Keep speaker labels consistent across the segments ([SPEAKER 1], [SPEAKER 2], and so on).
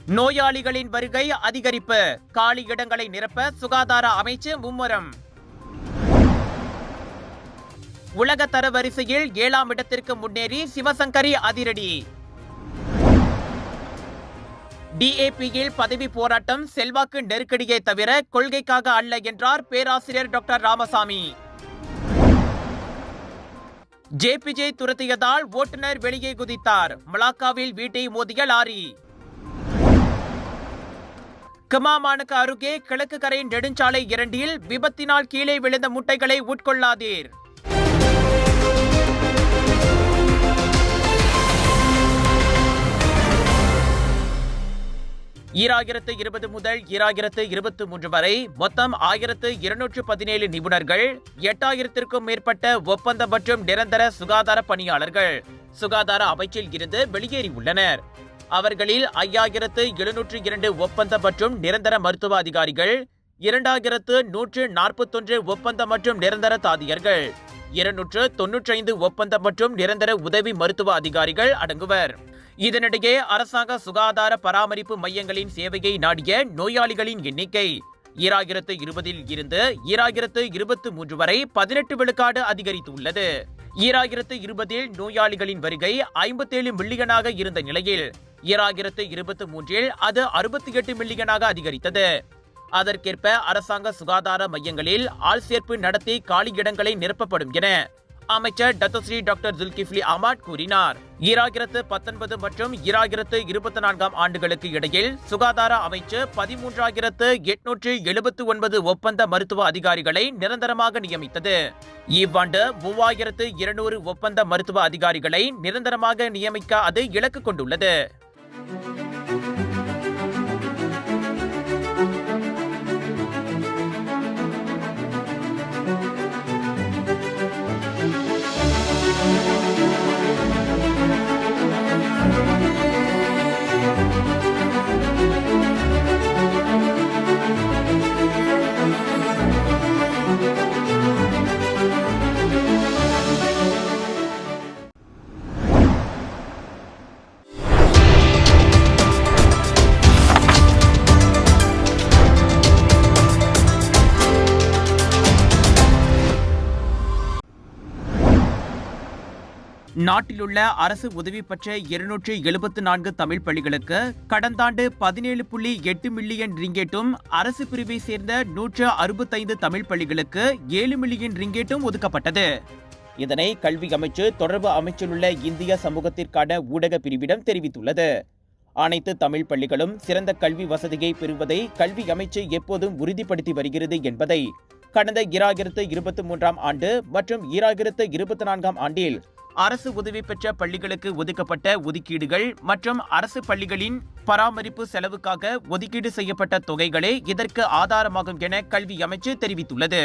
[SPEAKER 1] நோயாளிகளின் வருகை அதிகரிப்பு, காலி இடங்களை நிரப்ப சுகாதார அமைச்சு மும்முரம். உலக தரவரிசையில் 7ஆம் இடத்திற்கு முன்னேறி சிவசங்கரி அதிரடி. டிஏபியில் பதவி போராட்டம் செல்வாக்கு நெருக்கடியை தவிர கொள்கைக்காக அல்ல என்றார் பேராசிரியர் டாக்டர் ராமசாமி. ஜேபிஜே துரத்தியதால் ஓட்டுநர் வெளியே குதித்தார். மலாக்காவில் வீட்டை மோதிய லாரி. கிமாமானுக்கு அருகே கிழக்கு கரை நெடுஞ்சாலை 2இல் விபத்தினால் கீழே விழுந்த முட்டைகளை உட்கொள்ளாதீர். ஈராயிரத்து 20 முதல் 2023 வரை மொத்தம் 1217 நிபுணர்கள், 8000க்கும் மேற்பட்ட ஒப்பந்த மற்றும் நிரந்தர சுகாதார பணியாளர்கள் சுகாதார அமைச்சில் இருந்து வெளியேறியுள்ளனர். அவர்களில் 5702 ஒப்பந்த மற்றும் நிரந்தர மருத்துவ அதிகாரிகள், 2141 ஒப்பந்த மற்றும் நிரந்தர தாதியர்கள், 295 ஒப்பந்த மற்றும் நிரந்தர உதவி மருத்துவ அதிகாரிகள் அடங்குவர். இதனிடையே அரசாங்க சுகாதார பராமரிப்பு மையங்களின் சேவையை நாடிய நோயாளிகளின் எண்ணிக்கை 2020 இருந்து 2023 வரை 18 விழுக்காடு அதிகரித்துள்ளது. 2020 நோயாளிகளின் வருகை 57 மில்லியனாக இருந்த நிலையில் 2023 அது 68 மில்லியனாக அதிகரித்தது. அதற்கேற்ப அரசாங்க சுகாதார மையங்களில் ஆள் சேர்ப்பு நடத்தி காலி இடங்களை நிரப்பப்படும் என அமைச்சர் டத்தோஸ்ரீ டாக்டர் ஜுல்கிஃப்லி அஹ்மத் கூறினார். 2019 மற்றும் 2024 ஆண்டுகளுக்கு இடையில் சுகாதார அமைச்சு 13,879 ஒப்பந்த மருத்துவ அதிகாரிகளை நிரந்தரமாக நியமித்தது. இவ்வாண்டு 3,200 ஒப்பந்த மருத்துவ அதிகாரிகளை நிரந்தரமாக நியமிக்க அது இலக்கு கொண்டுள்ளது. நாட்டிலுள்ள அரசு உதவி பெற்ற 274 தமிழ் பள்ளிகளுக்கு கடந்த ஆண்டு 17.8 மில்லியன் ரிங்கேட்டும், அரசு பிரிவை சேர்ந்த 165 தமிழ் பள்ளிகளுக்கு 7 மில்லியன் ரிங்கேட்டும் ஒதுக்கப்பட்டது. இதனை கல்வி அமைச்சு தொடர்பு அமைச்சிலுள்ள இந்திய சமூகத்திற்கான ஊடக பிரிவிடம் தெரிவித்துள்ளது. அனைத்து தமிழ் பள்ளிகளும் சிறந்த கல்வி வசதியை பெறுவதை கல்வி அமைச்சு எப்போதும் உறுதிப்படுத்தி வருகிறது என்பதை கடந்த 2023 ஆண்டு மற்றும் 2024 ஆண்டில் அரசு உதவி பெற்ற பள்ளிகளுக்கு ஒதுக்கப்பட்ட ஒதுக்கீடுகள் மற்றும் அரசு பள்ளிகளின் பராமரிப்பு செலவுக்காக ஒதுக்கீடு செய்யப்பட்ட தொகைகளே இதற்கு ஆதாரமாகும் என கல்வி அமைச்சு தெரிவித்துள்ளது.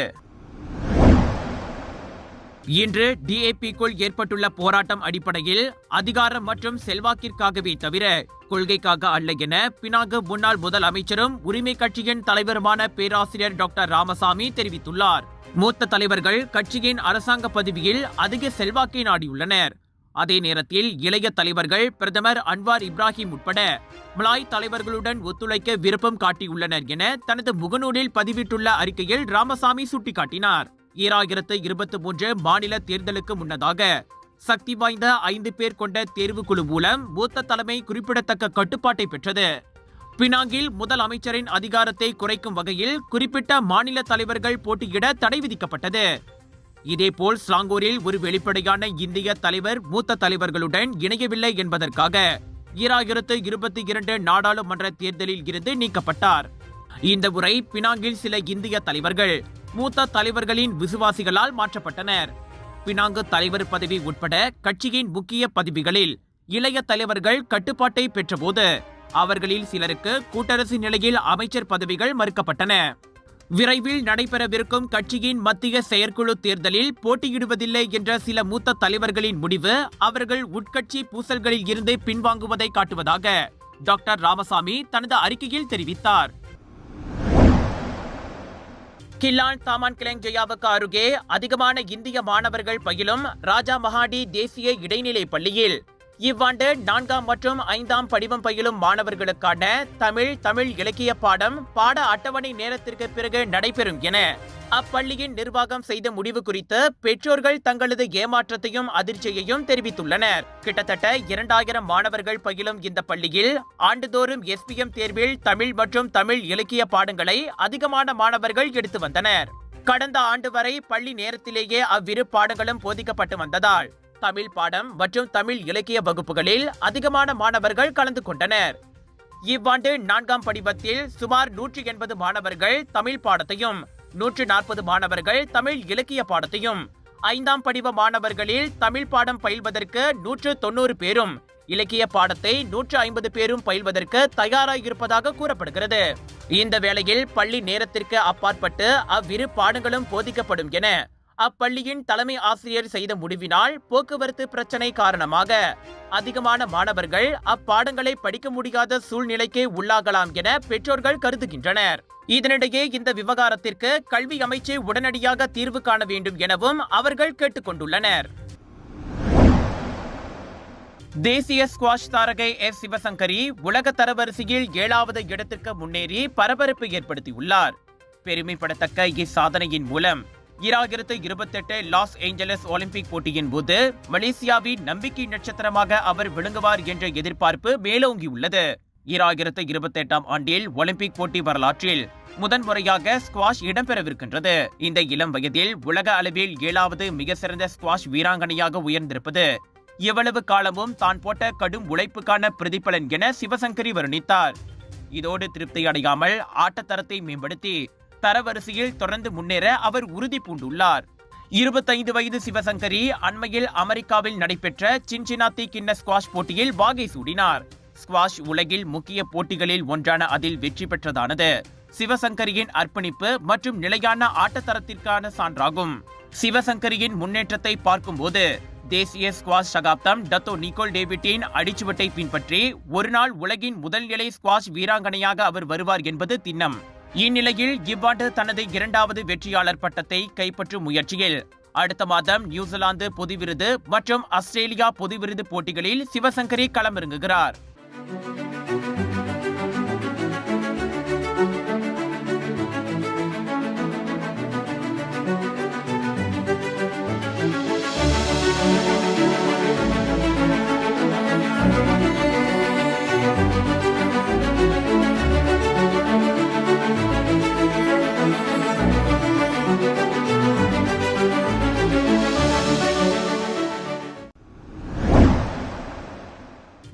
[SPEAKER 1] இன்று டிஏபிக்குள் ஏற்பட்டுள்ள போராட்டம் அடிப்படையில் அதிகாரம் மற்றும் செல்வாக்கிற்காகவே தவிர கொள்கைக்காக அல்ல என பினாங்கு முன்னாள் முதல் அமைச்சரும் உரிமை கட்சியின் தலைவருமான பேராசிரியர் டாக்டர் ராமசாமி தெரிவித்துள்ளார். மூத்த தலைவர்கள் கட்சியின் அரசாங்க பதவியில் அதிக செல்வாக்கை நாடியுள்ளனர். அதே நேரத்தில் இளைய தலைவர்கள் பிரதமர் அன்வார் இப்ராஹிம் உட்பட மலாய் தலைவர்களுடன் ஒத்துழைக்க விருப்பம் காட்டியுள்ளனர் என தனது முகநூலில் பதிவிட்டுள்ள அறிக்கையில் ராமசாமி சுட்டிக்காட்டினார். 2023 மாநில தேர்தலுக்கு முன்னதாக சக்தி வாய்ந்த 5 பேர் கொண்ட தேர்வுக்குழு மூலம் மூத்த தலைமை குறிப்பிடத்தக்க கட்டுப்பாட்டை பெற்றது. பினாங்கில் முதல் அமைச்சரின் அதிகாரத்தை குறைக்கும் வகையில் குறிப்பிட்ட மாநில தலைவர்கள் போட்டியிட தடை விதிக்கப்பட்டது. இதேபோல் ஸ்லாங்கூரில் ஒரு வெளிப்படையான இந்திய தலைவர் மூத்த தலைவர்களுடன் இணையவில்லை என்பதற்காக 2022 நாடாளுமன்ற தேர்தலில் இருந்து நீக்கப்பட்டார். இந்த முறை பினாங்கில் சில இந்திய தலைவர்கள் மூத்த தலைவர்களின் விசுவாசிகளால் மாற்றப்பட்டனர். பினாங்கு தலைவர் பதவி உட்பட கட்சியின் முக்கிய பதவிகளில் இளைய தலைவர்கள் கட்டுப்பாட்டை பெற்றபோது அவர்களில் சிலருக்கு கூட்டரசு நிலையில் அமைச்சர் பதவிகள் மறுக்கப்பட்டன. விரைவில் நடைபெறவிருக்கும் கட்சியின் மத்திய செயற்குழு தேர்தலில் போட்டியிடுவதில்லை என்ற சில மூத்த தலைவர்களின் முடிவு அவர்கள் உட்கட்சி பூசல்களில் இருந்து பின்வாங்குவதை காட்டுவதாக டாக்டர் ராமசாமி தனது அறிக்கையில் தெரிவித்தார். கில்லான் தாமான் கிளங் ஜெயாவுக்கு அருகே அதிகமான இந்திய மாணவர்கள் பயிலும் ராஜா மகாடி தேசிய இடைநிலை பள்ளியில் இவ்வாண்டு 4ஆம் மற்றும் 5ஆம் படிவம் பயிலும் மாணவர்களுக்கான தமிழ் இலக்கிய பாடம் பாட அட்டவணை நேரத்திற்கு பிறகு நடைபெறும் என அப்பள்ளியின் நிர்வாகம் செய்த முடிவு குறித்து பெற்றோர்கள் தங்களது ஏமாற்றத்தையும் அதிர்ச்சியையும் தெரிவித்துள்ளனர். கிட்டத்தட்ட 2000 மாணவர்கள் பயிலும் இந்த பள்ளியில் ஆண்டுதோறும் SPM தேர்வில் தமிழ் மற்றும் தமிழ் இலக்கிய பாடங்களை அதிகமான மாணவர்கள் எடுத்து வந்தனர். கடந்த ஆண்டு வரை பள்ளி நேரத்திலேயே அவ்விரு பாடங்களும் போதிக்கப்பட்டு வந்ததால் தமிழ் பாடம் மற்றும் தமிழ் இலக்கிய வகுப்புகளில் அதிகமான மாணவர்கள் கலந்து கொண்டனர். இவ்வாண்டு 4ஆம் படிவத்தில் சுமார் 180 மாணவர்கள் தமிழ் பாடத்தையும் 140 மாணவர்கள் தமிழ் இலக்கிய பாடத்தையும், 5ஆம் படிவ மாணவர்களில் தமிழ் பாடம் பயில்வதற்கு 190 பேரும் இலக்கிய பாடத்தை 150 பேரும் பயில்வதற்கு தயாராயிருப்பதாக கூறப்படுகிறது. இந்த வேளையில் பள்ளி நேரத்திற்கு அப்பாற்பட்டு அவ்விரு பாடங்களும் போதிக்கப்படும் என அப்பள்ளியின் தலைமை ஆசிரியர் செய்த முடிவினால் போக்குவரத்து பிரச்சனை காரணமாக அதிகமான மாணவர்கள் அப்பாடங்களை படிக்க முடியாத சூழ்நிலைக்கு உள்ளாகலாம் என பெற்றோர்கள் கருதுகின்றனர். இதனிடையே இந்த விவகாரத்திற்கு கல்வி அமைச்சு உடனடியாக தீர்வு காண வேண்டும் எனவும் அவர்கள் கேட்டுக்கொண்டுள்ளனர். தேசிய ஸ்குவாஷ் தாரகை எஸ் சிவசங்கரி உலக தரவரிசையில் 7வது இடத்திற்கு முன்னேறி பரபரப்பு ஏற்படுத்தியுள்ளார். பெருமைப்படத்தக்க இச்சாதனையின் மூலம் 2028 லாஸ் ஏஞ்சலஸ் ஒலிம்பிக் போட்டியின் போது மலேசியாவின் நம்பிக்கை நட்சத்திரமாக அவர் விளங்குவார் என்ற எதிர்பார்ப்பு மேலோங்கியுள்ளது. 2028ஆம் ஆண்டில் ஒலிம்பிக் போட்டி வரலாற்றில் முதன்முறையாக ஸ்குவாஷ் இடம்பெறவிருக்கின்றது. இந்த இளம் வயதில் உலக அளவில் 7வது மிக சிறந்த ஸ்குவாஷ் வீராங்கனையாக உயர்ந்திருப்பது எவ்வளவு காலமும் தான் போட்ட கடும் உழைப்புக்கான பிரதிபலன் என சிவசங்கரி வர்ணித்தார். இதோடு திருப்தி அடையாமல் ஆட்டத்தரத்தை மேம்படுத்தி தரவரிசையில் தொடர்ந்து முன்னேற அவர் உறுதி பூண்டுள்ளார். 25 வயது சிவசங்கரி அண்மையில் அமெரிக்காவில் நடைபெற்ற சின்சினாத்தி கிண்ண ஸ்குவாஷ் போட்டியில் வாகை சூடினார். ஸ்குவாஷ் உலகில் முக்கிய போட்டிகளில் ஒன்றான அதில் வெற்றி பெற்றதானது சிவசங்கரியின் அர்ப்பணிப்பு மற்றும் நிலையான ஆட்டத்தரத்திற்கான சான்றாகும். சிவசங்கரியின் முன்னேற்றத்தை பார்க்கும்போது தேசிய ஸ்குவாஷ் சகாப்தம் டத்தோ நிக்கோல் டேவிட்டின் அடிச்சுவட்டை பின்பற்றி ஒருநாள் உலகின் முதல் நிலை ஸ்குவாஷ் வீராங்கனையாக அவர் வருவார் என்பது திண்ணம். இந்நிலையில் இவ்வாண்டு தனது 2வது வெற்றியாளர் பட்டத்தை கைப்பற்றும் முயற்சியில் அடுத்த மாதம் நியூசிலாந்து பொது விருது மற்றும் ஆஸ்திரேலியா பொது விருது போட்டிகளில் சிவசங்கரி களமிறங்குகிறார்.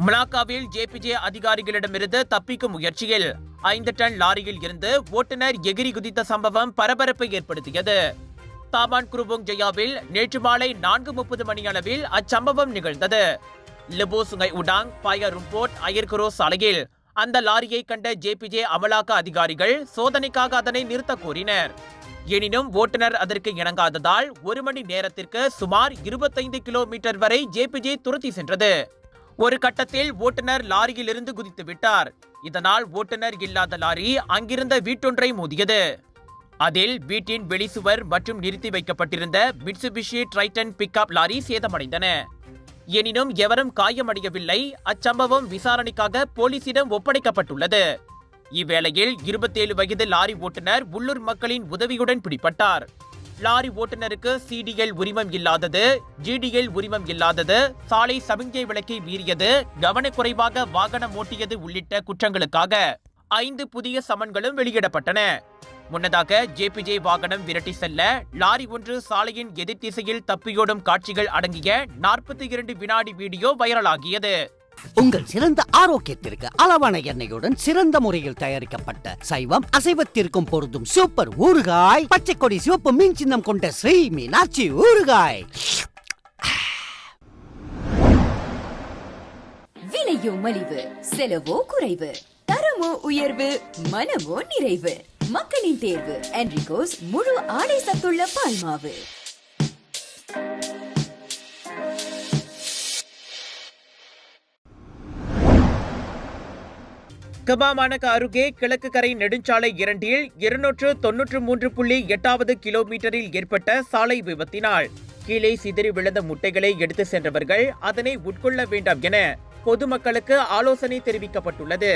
[SPEAKER 1] மலாக்காவில் JPJ அதிகாரிகளிடமிருந்து தப்பிக்கும் முயற்சியில் 5 டன் லாரியில் இருந்து ஓட்டுநர் எகிரி குதித்த சம்பவம் பரபரப்பை ஏற்படுத்தியது. தாமான் குருபோங் ஜயாவில் நேற்று மாலை 4:30 மணியளவில் அச்சம்பவம் நிகழ்ந்தது. லிபோ சுங்கை உடாங் பாயா ரும்போட் அயர்குரோ சாலையில் அந்த லாரியை கண்ட JPJ அமலாக்க அதிகாரிகள் சோதனைக்காக அதனை நிறுத்த கோரினர். எனினும் ஓட்டுநர் அதற்கு இணங்காததால் 1 மணி நேரத்திற்கு சுமார் 25 கிலோமீட்டர் வரை JPJ துரத்தி சென்றது. ஒரு கட்டத்தில் ஓட்டுநர் லாரியில் இருந்து குதித்து விட்டார். இதனால் ஓட்டுநர் இல்லாத லாரி அங்கிருந்த வீட்டொன்றை மோதியது. அதில் வீட்டின் வெளிசுவர் மற்றும் நிறுத்தி வைக்கப்பட்டிருந்த மிட்சுபிஷி ட்ரைட்டன் பிக்அப் லாரி சேதமடைந்தன. எனினும் எவரும் காயமடையவில்லை. அச்சம்பவம் விசாரணைக்காக போலீசிடம் ஒப்படைக்கப்பட்டுள்ளது. இவ்வேளையில் 27 வயது லாரி ஓட்டுநர் உள்ளூர் மக்களின் உதவியுடன் பிடிபட்டார். லாரி ஓட்டுநருக்கு CDL உரிமம் இல்லாதது, GDL உரிமம் இல்லாதது, சாலை சமிஞ்சை விளக்கை மீறியது, கவனக்குறைவாக வாகனம் ஓட்டியது உள்ளிட்ட குற்றங்களுக்காக 5 புதிய சமன்களும் வெளியிடப்பட்டன. முன்னதாக JPJ வாகனம் விரட்டி செல்ல லாரி ஒன்று சாலையின் எதிர் திசையில் தப்பியோடும் காட்சிகள் அடங்கிய 42 வினாடி வீடியோ வைரலாகியது.
[SPEAKER 2] உங்கள் சிறந்த ஆரோக்கியத்திற்கு அளவான எண்ணெயுடன் சிறந்த முறையில் தயாரிக்கப்பட்ட சைவம் அசைவத்திற்கும் பொருந்தும் சூப்பர் ஊறுகாய், பச்சை கொடி சிவப்பு மீன் சின்னம் கொண்ட ஸ்ரீ மீனாட்சி ஊறுகாய்.
[SPEAKER 3] விலையோ மலிவு, செலவோ குறைவு, தரமோ உயர்வு, மனமோ நிறைவு. மக்களின் தேர்வு என்ரிகோஸ் முழு ஆடை சத்துள்ள பால்மாவு.
[SPEAKER 1] கபாமானக அருகே கிழக்கு கரை நெடுஞ்சாலை 2இல் 293.8வது கிலோமீட்டரில் ஏற்பட்ட சாலை விபத்தினால் கீழே சிதறி விழுந்த முட்டைகளை எடுத்து சென்றவர்கள் அதனை உட்கொள்ள வேண்டாம் என பொதுமக்களுக்கு ஆலோசனை தெரிவிக்கப்பட்டுள்ளது.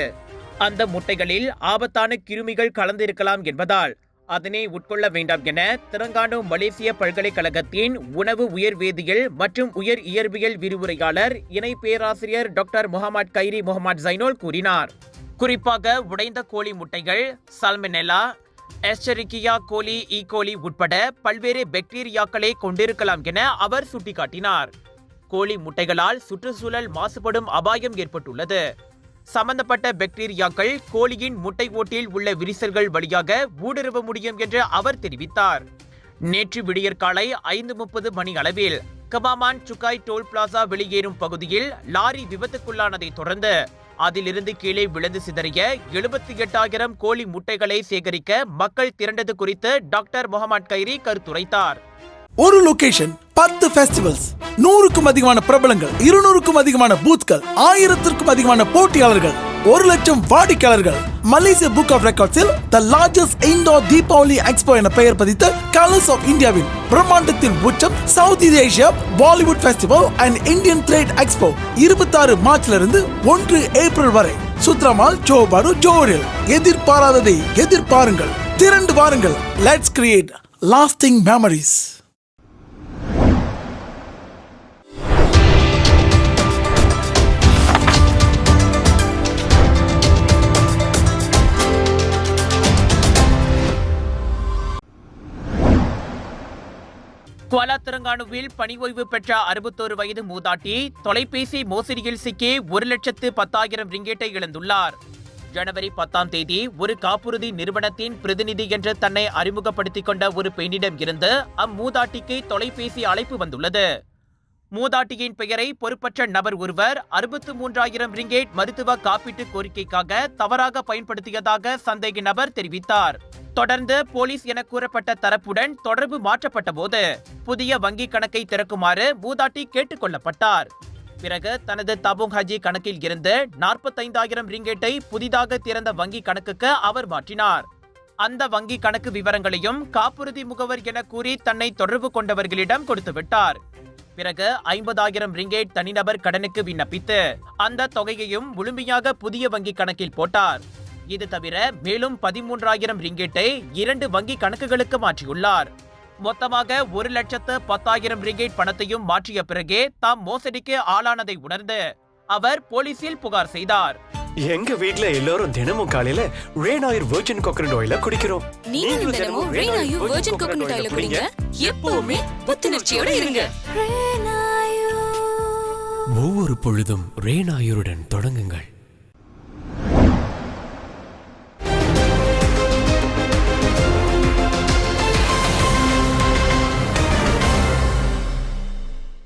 [SPEAKER 1] அந்த முட்டைகளில் ஆபத்தான கிருமிகள் கலந்திருக்கலாம் என்பதால் அதனை உட்கொள்ள வேண்டாம் என தெலங்கானா மலேசிய பல்கலைக்கழகத்தின் உணவு உயர்வேதியியல் மற்றும் உயர் இயற்பியல் விரிவுரையாளர் இணை பேராசிரியர் டாக்டர் முகமது கைரி முகமது ஜைனோல் கூறினார். குறிப்பாக உடைந்த கோழி முட்டைகள் சால்மனெல்லா, எஸ்செரிக்கியா கோலி, ஈகோலி உட்பட பல்வேறு பாக்டீரியாக்களை கொண்டிருக்கலாம் என அவர் சுட்டிக்காட்டினார். கோழி முட்டைகளால் சுற்றுச்சூழல் மாசுபடும் அபாயம் ஏற்பட்டுள்ளது. சம்பந்தப்பட்ட பாக்டீரியாக்கள் கோழியின் முட்டை ஓட்டில் உள்ள விரிசல்கள் வழியாக ஊடுருவ முடியும் என்று அவர் தெரிவித்தார். நேற்று விடியற்காலை 5:30 மணி அளவில் கபாமான் சுக்காய் டோல் பிளாசா வெளியேறும் பகுதியில் லாரி விபத்துக்குள்ளானதை தொடர்ந்து அதிலிருந்து கீழே விழுந்து சிதறிய 78,000 கோழி முட்டைகளை சேகரிக்க மக்கள் திரண்டது குறித்து டாக்டர் முகமது கைரி கருத்துரைத்தார்.
[SPEAKER 4] ஒரு லொகேஷன், 10 ஃபெஸ்டிவல்ஸ், 100க்கும் அதிகமான பிரபலங்கள், 200க்கும் அதிகமான பூத்கள், 1000க்கும் அதிகமான போட்டியாளர்கள், 1,00,000 வாடிக்கையாளர்கள். மலேசிய புக் ஆஃப் ரெக்கார்ட்ஸில் the largest indoor Deepavali expo என பெயர் பதித்த கலர்ஸ் ஆஃப் இந்தியாவின் பிரம்மாண்டத்தின் உச்சம் south east Asia Bollywood festival and Indian trade expo 26 மார்ச்லிருந்து 1 ஏப்ரல் வரை சுத்ரமால் ஜோபாடு ஜோரில். எதிர்பாராததை எதிர்பாருங்கள், திரண்டு வாருங்கள். Let's create lasting memories.
[SPEAKER 1] Kuala தெலங்கானாவில் பணி ஓய்வு பெற்ற 61 வயது மூதாட்டி தொலைபேசி மோசடியில் சிக்கி 1,10,000 ரிங்கேட்டை இழந்துள்ளார். ஜனவரி 10ஆம் தேதி ஒரு காப்புறுதி நிறுவனத்தின் பிரதிநிதி என்று தன்னை அறிமுகப்படுத்திக் கொண்ட ஒரு பெண்ணிடம் இருந்து அம்மூதாட்டிக்கு தொலைபேசி அழைப்பு வந்துள்ளது. மூதாட்டியின் பெயரை பொறுப்பற்ற நபர் ஒருவர் 63,000 ரிங்கேட் மருத்துவ காப்பீட்டு கோரிக்கைக்காக தவறாக பயன்படுத்தியதாக சந்தேக நபர் தெரிவித்தார். தொடர்ந்து போலீஸ் என கூறப்பட்ட தரப்புடன் தொடர்பு மாற்றப்பட்ட போது புதிய வங்கி கணக்கை திறக்குமாறு மூதாட்டி கேட்டுக் கொள்ளப்பட்டார். பிறகு தனது தபுங் ஹஜி கணக்கில் இருந்து 45,000 ரிங்கேட்டை புதிதாக திறந்த வங்கி கணக்குக்கு அவர் மாற்றினார். அந்த வங்கி கணக்கு விவரங்களையும் காப்புறுதி முகவர் என கூறி தன்னை தொடர்பு கொண்டவர்களிடம் கொடுத்துவிட்டார். பிறகு 50,000 ரிங்கேட் தனிநபர் கடனுக்கு விண்ணப்பித்து அந்த தொகையையும் முழுமையாக புதிய வங்கி கணக்கில் போட்டார். இது தவிர மேலும் 13,000 ரிங்கேட்டை 2 வங்கி கணக்குகளுக்கு மாற்றியுள்ளார். மொத்தமாக 1,10,000 ரிங்கேட் பணத்தையும் மாற்றிய பிறகே தாம் மோசடிக்கு ஆளானதை உணர்ந்து அவர் போலீசில் புகார் செய்தார்.
[SPEAKER 5] எங்க வீட்ல எல்லாரும் தினமும் காலையில ரெய்னாயூர் வெர்ஜின் கோகனட் ஆயில குடிக்கிறோம்.
[SPEAKER 6] நீங்களும் தினமும் ரெய்னாயூர் வெர்ஜின் கோகனட் ஆயில குடிங்க. எப்பவுமே புத்துணர்ச்சியோட இருங்க.
[SPEAKER 5] ஒவ்வொரு பொழுதும் ரெய்னாயூருடன் தொடங்குங்கள்.